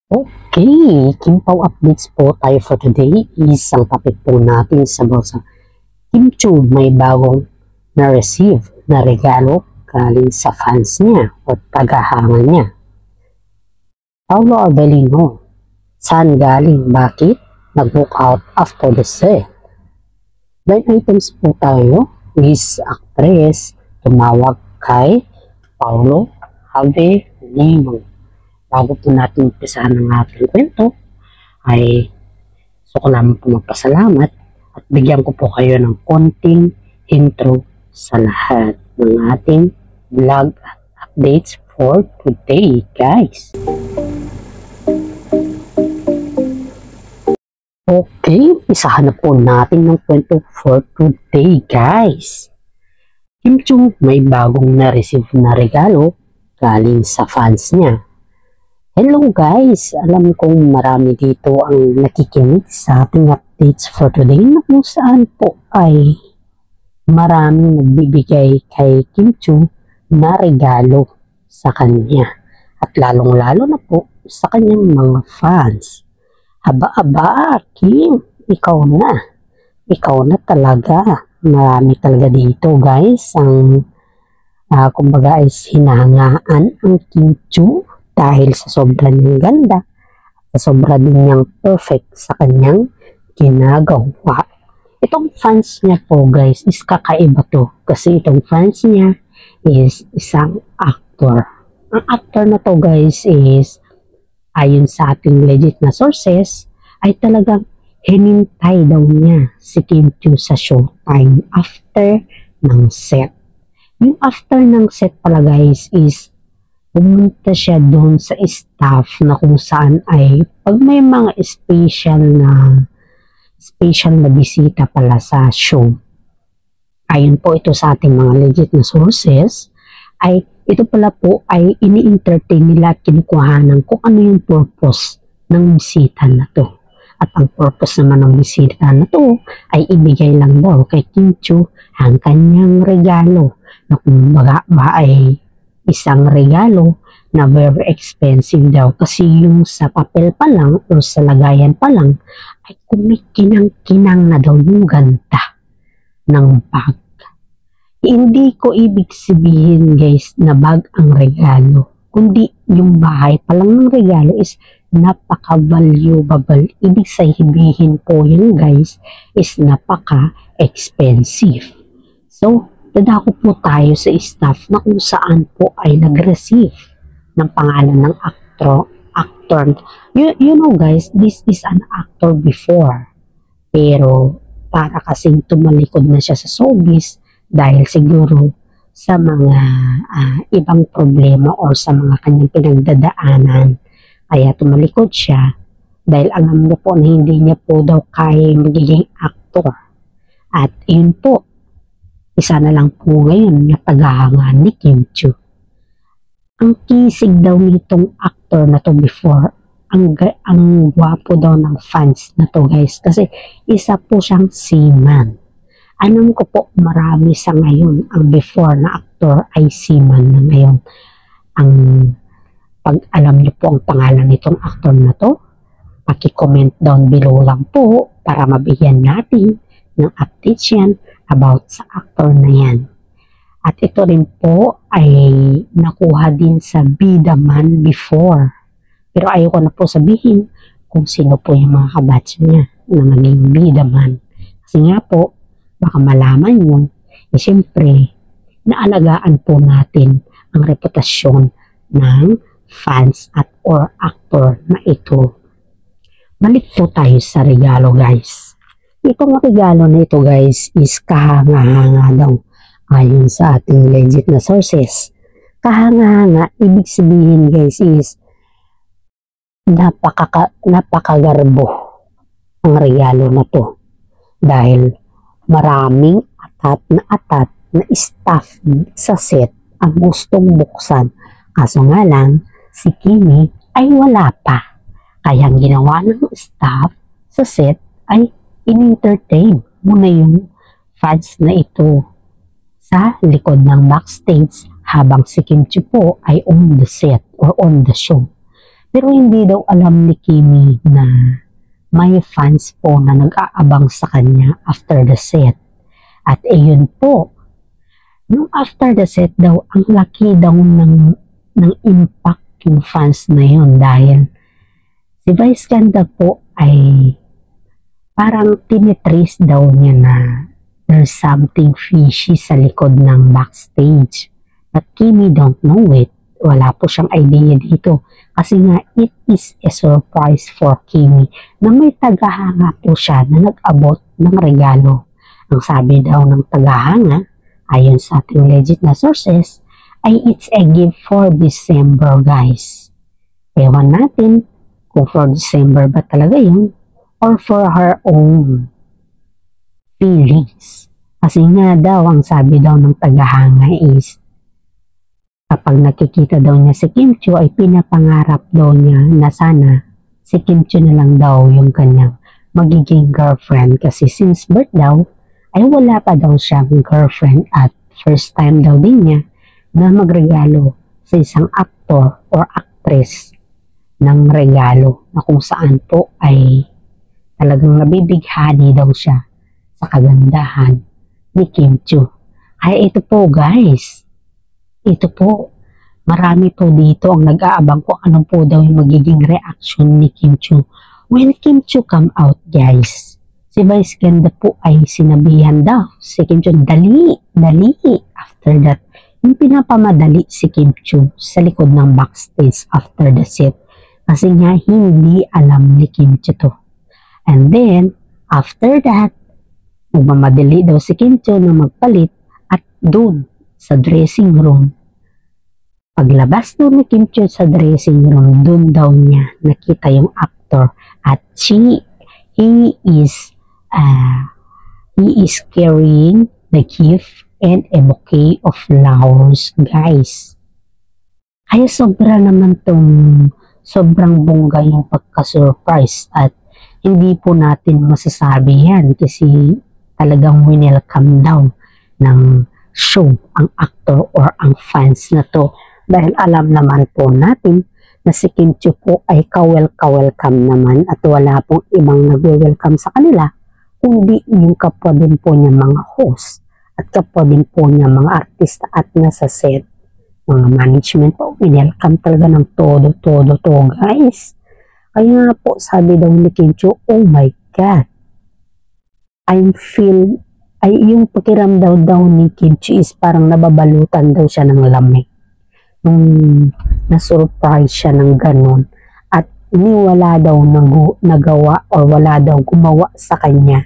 Okay, Kimpaw updates po tayo for today. Isang topic po natin sa Kim Chiu may bagong na-receive na regalo galing sa fans niya o tagahanga niya. Paolo Avellino, saan galing? Bakit? Nag-book out after the set. Blind items po tayo. Miss Actress tumawag kay Paolo Avellino. Bago po natin umpisahan ng ating kwento, ay gusto ko naman po magpasalamat at bigyan ko po kayo ng konting intro sa lahat ng ating vlog updates for today, guys. Okay, isahan na po natin ng kwento for today, guys. Kim Chiu may bagong na-receive na regalo galing sa fans niya. Hello guys! Alam kong marami dito ang nakikinig sa ating updates for today na kung saan po ay maraming nagbibigay kay Kim Chiu na regalo sa kanya. At lalong-lalo na po sa kanyang mga fans. Aba, Kim! Ikaw na! Ikaw na talaga! Marami talaga dito guys ang kumbaga ay hinahangaan ang Kim Chiu dahil sa sobrang niyang ganda at sa sobrang niyang perfect sa kanyang ginagawa. Itong fans niya po guys is kakaiba to kasi itong fans niya is isang actor. Ang actor na to guys is ayon sa ating legit na sources ay talagang hinintay daw niya si Kim Chiu sa showtime after ng set. Yung after ng set pala guys is pumunta siya doon sa staff na kung saan ay pag may mga special na bisita pala sa show. Ayon po ito sa ating mga legit na sources, ay ito pala po ay ini-entertain nila at kinukuhanan kung ano yung purpose ng bisita na to. At ang purpose naman ng bisita na to ay ibigay lang daw kay Kim Chiu ang kanyang regalo na kumbaga ba ay isang regalo na very expensive daw kasi yung sa papel pa lang o sa lagayan pa lang ay kumikinang-kinang na daw yung ganda ng bag. Hindi ko ibig sabihin guys na bag ang regalo, kundi yung bahay pa lang ng regalo is napaka-valuable. Ibig sabihin po yun guys is napaka-expensive. So, dadako po tayo sa staff na kung saan po ay nag-receive ng pangalan ng actor. You know guys, this is an actor before. Pero para kasing tumalikod na siya sa showbiz dahil siguro sa mga ibang problema or sa mga kanyang pinagdadaanan. Kaya tumalikod siya dahil alam niya po na hindi niya po daw kaya magiging actor. At yun po, isa na lang po ngayon na tagahanga ni Kim Chiu. Ang kisig daw nitong actor na to before, ang gwapo daw ng fans na to guys kasi isa po siyang seaman. Alam ko po marami sa ngayon ang before na actor ay seaman na ngayon. Ang pag alam niyo po ang pangalan nitong actor na to, paki-comment down below lang po para mabigyan natin ng updates yan about sa actor na yan. At ito rin po ay nakuha din sa Bida Man before. Pero ayoko na po sabihin kung sino po yung mga kabatch niya na naging Bida Man. Kasi nga po, baka malaman nyo, siyempre, naalagaan po natin ang reputasyon ng fans at or actor na ito. Balik po tayo sa regalo guys. Itong regalo na ito guys is kahanga-hanga daw ayon sa ating legit na sources. Kahanga-hanga, ibig sabihin guys is napakagarbo ang regalo na to. Dahil maraming atat na staff sa set ang gustong buksan. Kaso nga lang, si Kimi ay wala pa. Kaya ang ginawa ng staff sa set ay in-entertain muna yung fans na ito sa likod ng backstage habang si Kim Chiu po ay on the set or on the show. Pero hindi daw alam ni Kimi na may fans po na nag-aabang sa kanya after the set. At ayun po, nung after the set daw, ang laki daw ng impact yung fans na yun dahil si Vice Ganda po ay parang tinitris daw niya na there's something fishy sa likod ng backstage. But Kimi don't know it. Wala po siyang idea dito. Kasi nga, it is a surprise for Kimi na may tagahanga po siya na nag-abot ng regalo. Ang sabi daw ng tagahanga, ayon sa ating legit na sources, ay it's a gift for December, guys. Ewan natin kung for December ba talaga yun or for her own feelings. Kasi nga daw, ang sabi daw ng tagahanga is, kapag nakikita daw niya si Kim Chiu ay pinapangarap daw niya na sana si Kim Chiu na lang daw yung kanyang magiging girlfriend kasi since birth daw ay wala pa daw siyang girlfriend at first time daw din niya na magregalo sa isang actor or actress ng regalo na kung saan po ay talagang nabibighani daw siya sa kagandahan ni Kim Chiu. Kaya ito po guys, ito po, marami po dito ang nag-aabang kung ano po daw yung magiging reaction ni Kim Chiu. When Kim Chiu come out, guys, si Vice Ganda po ay sinabihan daw si Kim Chiu, dali. After that, yung pinapamadali si Kim Chiu sa likod ng backstage after the set. Kasi nga, hindi alam ni Kim Chiu to. And then, after that, nagmamadali daw si Kim Chiu na magpalit at doon sa dressing room. Paglabas doon ni Kim Chiu sa dressing room, doon daw niya nakita yung actor at he is carrying the gift and a bouquet of flowers, guys. Kaya sobrang bongga yung pagka-surprise at hindi po natin masasabi yan kasi talagang winelcome daw ng show ang actor or ang fans na to dahil alam naman po natin na si Kim Chiu po ay ka-welcome naman at wala pong ibang nag-welcome sa kanila kundi yung kapwa din po niya mga host at kapwa din po niya mga artista at nasa set mga management po welcome talaga ng todo to guys. Kaya po sabi daw ni Kim Chiu, oh my God, ay yung pakiramdam daw ni Kim Chiu is parang nababalutan daw siya ng lamig. Nung na-surprise siya ng ganun. At wala daw nagawa or wala daw gumawa sa kanya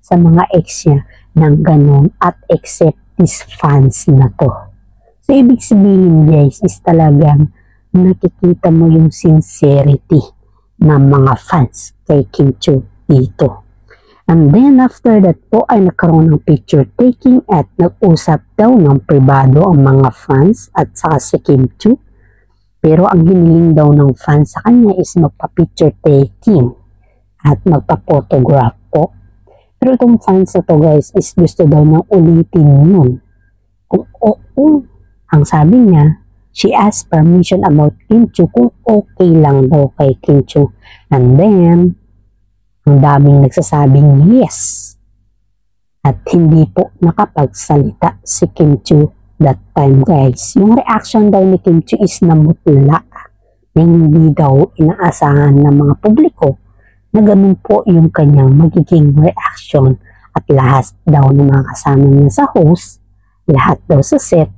sa mga ex niya ng ganun at except these fans na to. So, ibig sabihin guys is talagang nakikita mo yung sincerity ng mga fans kay Kim Chiu dito. And then after that po ay nagkaroon ng picture taking at nag-usap daw ng pribado ang mga fans at saka si Kim Chiu. Pero ang hiniling daw ng fans sa kanya is magpa-picture taking at magpa-photograph po. Pero itong fans na to guys is gusto daw nang ulitin yun. Kung oo, ang sabi niya, she asked permission about Kim Chiu kung okay lang daw kay Kim Chiu. And then, ang daming nagsasabing yes. At hindi po nakapagsalita si Kim Chiu that time guys. Yung reaction daw ni Kim Chiu is namutla. Hindi daw inaasahan ng mga publiko na ganun po yung kanyang magiging reaction. At lahat daw ng mga kasama niya sa host, lahat daw sa set,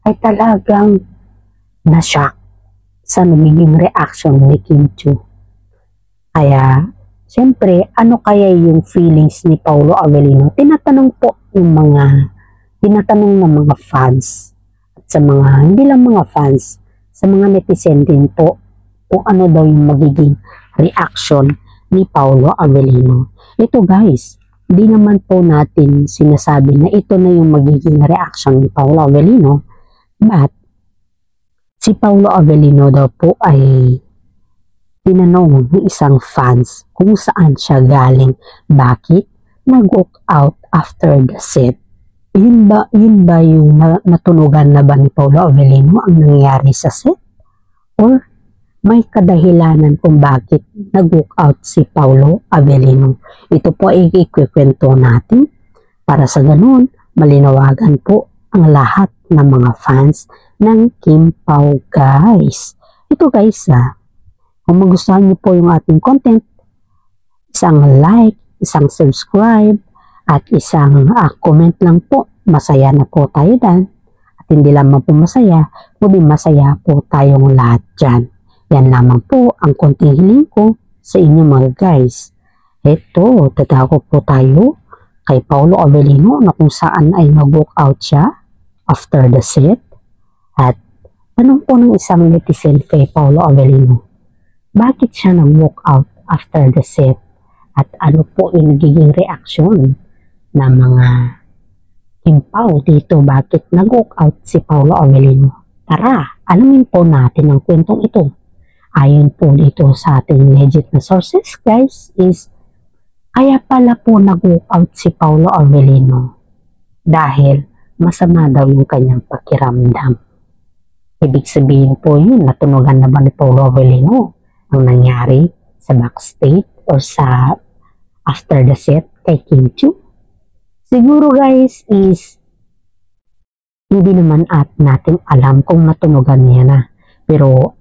ay talagang na-shock sa magiging reaction ni Kim Chiu. Kaya, siyempre, ano kaya yung feelings ni Paolo Avellino? Tinatanong ng mga fans at sa mga, hindi lang mga fans, sa mga netizen din po kung ano daw yung magiging reaction ni Paolo Avellino. Ito guys, hindi naman po natin sinasabi na ito na yung magiging reaction ni Paolo Avellino, but si Paolo Avellino daw po ay tinanong ng isang fans kung saan siya galing, bakit nag-walk out after the set. Yun ba yung natunugan na ba ni Paolo Avellino ang nangyari sa set? Or may kadahilanan kung bakit nag-walk out si Paolo Avellino. Ito po ay ikikwento natin para sa ganun malinawagan po ang lahat ng mga fans ng Kim Pao guys. Ito guys kung magustuhan niyo po yung ating content, isang like, isang subscribe, at isang comment lang po. Masaya na po tayo dan. At hindi lamang po masaya, kundi masaya po tayong lahat dyan. Yan lamang po ang konting hiling ko sa inyo mga guys. Ito, dadako po tayo kay Paolo Avellino na kung saan ay nag-walk out siya after the set. At tanong po ng isang netizen kay Paolo Avellino, bakit siya nag-walk out after the set? At ano po yung nagiging reaksyon ng mga Kim Pao dito? Bakit nag-walk out si Paolo Avellino? Tara, alamin po natin ang kwentong ito. Ayon po dito sa ating legit na sources guys is kaya pala po nag-walk out si Paolo Avellino dahil masama daw yung kanyang pakiramdam. Ibig sabihin po yun, natunugan na ba ni Paolo Avellino ang nangyari sa backstage or sa after the set kay Kim Chiu? Siguro guys is hindi naman natin alam kung natunugan niya na. Pero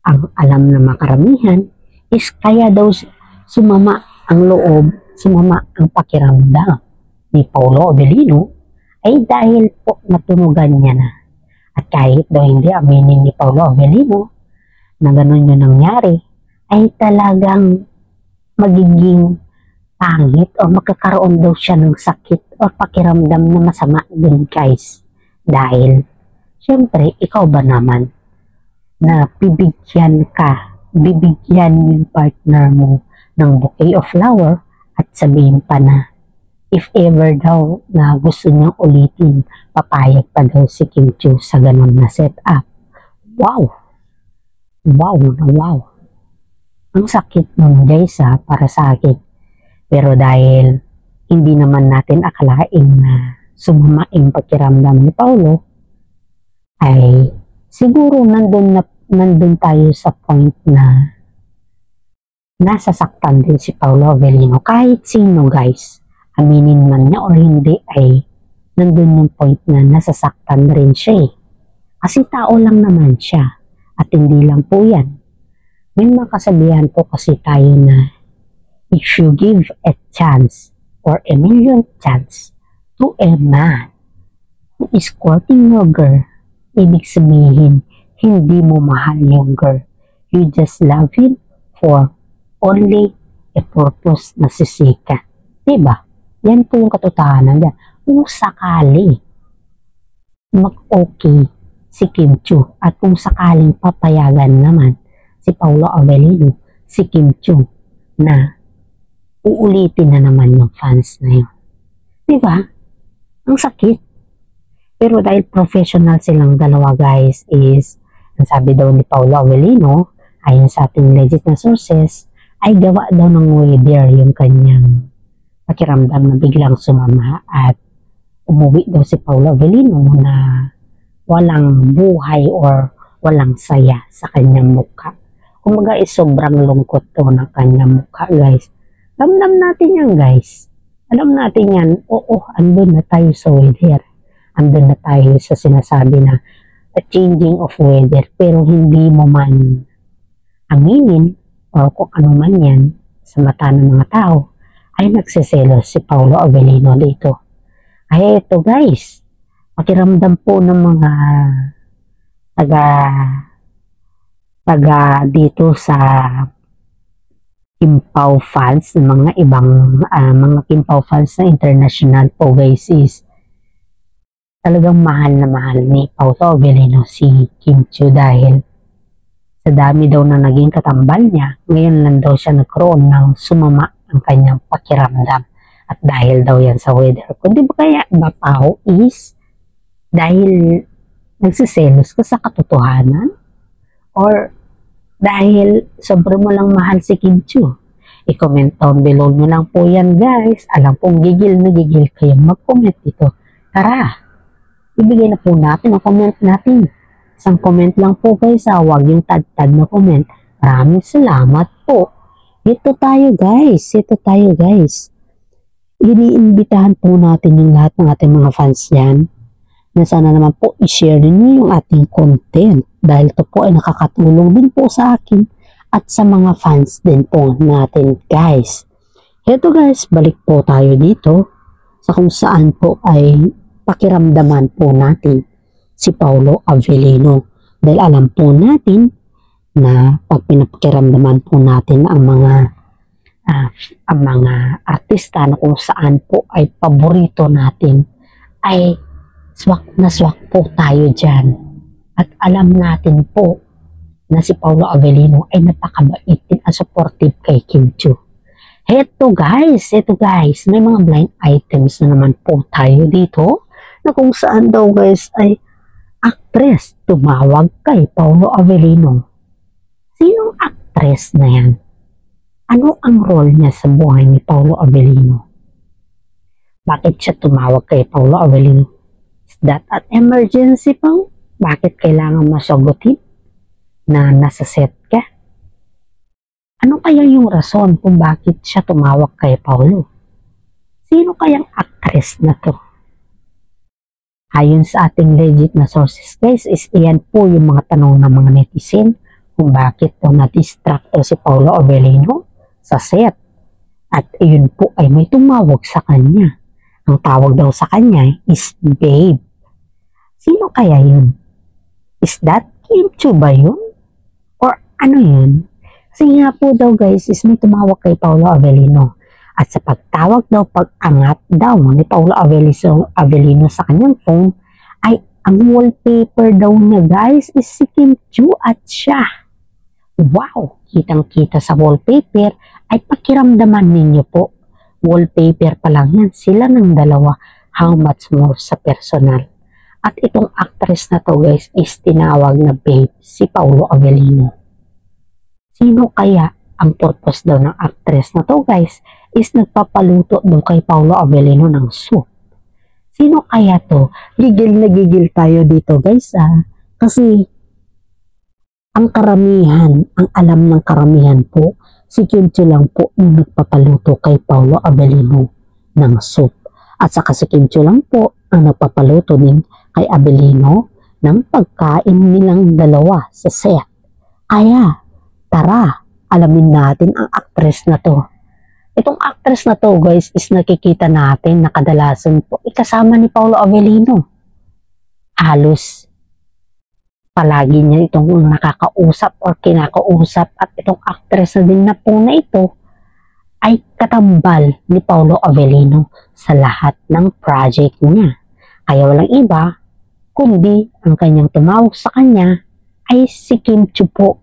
ang alam na makaramihan is kaya daw sumama ang loob, sumama ang pakiramdam ni Paolo Avellino ay dahil po natunugan niya na. At kahit daw hindi aminin ni Paolo Avellino na gano'n yung nangyari, ay talagang magiging pangit o magkakaroon daw siya ng sakit o pakiramdam na masama dun guys. Dahil, syempre, ikaw ba naman na bibigyan yung partner mo ng bouquet of flower at sabihin pa na if ever daw na gusto niyang ulitin, papayag pa daw si Kim Chiu sa ganun na setup. Wow! Wow na wow! Ang sakit nun guys para sa akin. Pero dahil hindi naman natin akalain na sumama yung pakiramdam ni Paolo, ay siguro nandun tayo sa point na nasasaktan din si Paolo Avellino. Kahit sino guys, aminin man niya o hindi, ay nandun yung point na nasasaktan rin siya Kasi tao lang naman siya. At hindi lang po yan. May mga kasabihan po kasi tayo na if you give a chance or a million chance to a man who is courting your girl, ibig sabihin, hindi mo mahal yung girl. You just love him for only a purpose na sisikat. Diba? Yan po yung katotohanan dyan. Kung sakali mag-okay si Kim Chiu at kung sakaling papayagan naman si Paolo Avellino, si Kim Chiu na uulitin na naman yung fans na yun. Diba? Ang sakit. Pero dahil professional silang dalawa guys is, ang sabi daw ni Paolo Avellino, ayon sa ating legit na sources, ay gawa daw ng weather yung kanyang pakiramdam na biglang sumama at umuwi daw si Paolo Avellino na walang buhay or walang saya sa kanyang mukha. Kumaga sobrang lungkot to ng kanyang mukha guys. Ramdam natin yan guys. Alam natin yan, oo, andun na tayo sa weather. Andun na tayo sa sinasabi na a changing of weather. Pero hindi mo man aminin o kung ano man yan sa mata ng mga tao, ay nagsiselos si Paolo Avellino dito. Ay ito guys, pakiramdam po ng mga taga dito sa Kim Pao fans, ng mga ibang mga Kim Pao fans na international po guys is talagang mahal na mahal ni Paolo Avellino si Kim Chiu dahil sa dami daw na naging katambal niya, ngayon lang daw siya nagkaroon ng sumama ang kanyang pakiramdam. At dahil daw yan sa weather. Kundi ba kaya ba Pao is dahil nagsiselos ka sa katotohanan? Or dahil sobrang mo lang mahal si Kim Chiu? I-comment down below nyo lang po yan guys. Alam pong gigil na gigil kayong mag-comment dito. Tara, ibigay na po natin ang comment natin Isang comment lang po guys, huwag yung tag-tag na comment. Maraming salamat po. Ito tayo guys. Iniimbitahan po natin yung lahat ng ating mga fans yan na sana naman po i-share niyo yung ating content dahil ito po ay nakakatulong din po sa akin at sa mga fans din po natin guys. Ito guys, balik po tayo dito sa kung saan po ay pakiramdaman po natin si Paolo Avellino dahil alam po natin na pag pinapakiramdaman po natin ang mga artista na kung saan po ay paborito natin ay swak na swak po tayo dyan. At alam natin po na si Paolo Avellino ay napakabait din at supportive kay Kim Chiu. Heto guys, may mga blind items na naman po tayo dito na kung saan daw guys ay actress tumawag kay Paolo Avellino. Sinong actress na yan? Ano ang role niya sa buhay ni Paolo Avellino? Bakit siya tumawag kay Paolo Avellino? Is that an emergency po? Bakit kailangan masagutin na nasa set ka? Ano kaya yung rason kung bakit siya tumawag kay Paolo? Sino kayang actress na to? Ayon sa ating legit na sources guys, is iyan po yung mga tanong ng mga netizen kung bakit po na-distract si Paolo Avellino sa set. At iyon po ay may tumawag sa kanya. Ang tawag daw sa kanya is babe. Sino kaya yun? Is that Kim Chiu ba yun? Or ano yun? Kasi nga po daw guys is may tumawag kay Paolo Avellino. At sa pagtawag daw, pag-angat daw ni Paolo Avellino sa kanyang phone ay ang wallpaper daw niya guys is si Kim Chiu at siya. Wow! Kitang-kita sa wallpaper ay pakiramdaman ninyo po. Wallpaper pa lang yan. Sila ng dalawa. How much more sa personal. At itong actress na to guys is tinawag na babe si Paolo Avellino. Sino kaya ang purpose daw ng actress na to guys is nagpapaluto daw kay Paolo Avellino ng soup. Sino kaya to? Gigil na gigil tayo dito guys kasi ang karamihan, ang alam ng karamihan po, si Kim Chiu lang po yung nagpapaluto kay Paolo Avellino ng soup. At saka si Kim Chiu lang po ang nagpapaluto din kay Avellino ng pagkain nilang dalawa sa set. Kaya, tara, alamin natin ang actress na to. Itong actress na to guys is nakikita natin na kadalasan po ikasama ni Paolo Avellino. Halos palagi niya itong nakakausap or kinakausap at itong actress na din na po na ito ay katambal ni Paolo Avellino sa lahat ng project niya. Kaya walang iba kundi ang kanyang tumawag sa kanya ay si Kim Chiu po.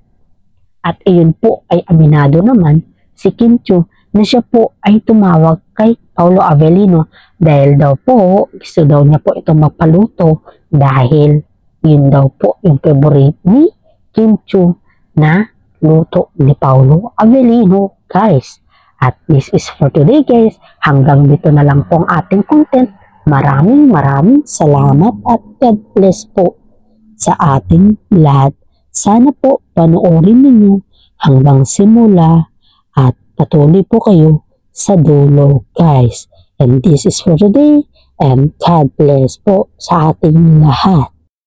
At iyon po ay aminado naman si Kim Chiu na siya po ay tumawag kay Paolo Avellino dahil daw po gusto daw niya po itong magpaluto dahil yun daw po yung favorite ni Kim Chiu na luto ni Paolo Avellino guys. At this is for today guys. Hanggang dito na lang po ang ating content. Maraming salamat at God bless po sa ating lahat. Sana po panoorin ninyo hanggang simula at patuloy po kayo sa dulo guys. And this is for today and God bless po sa ating lahat.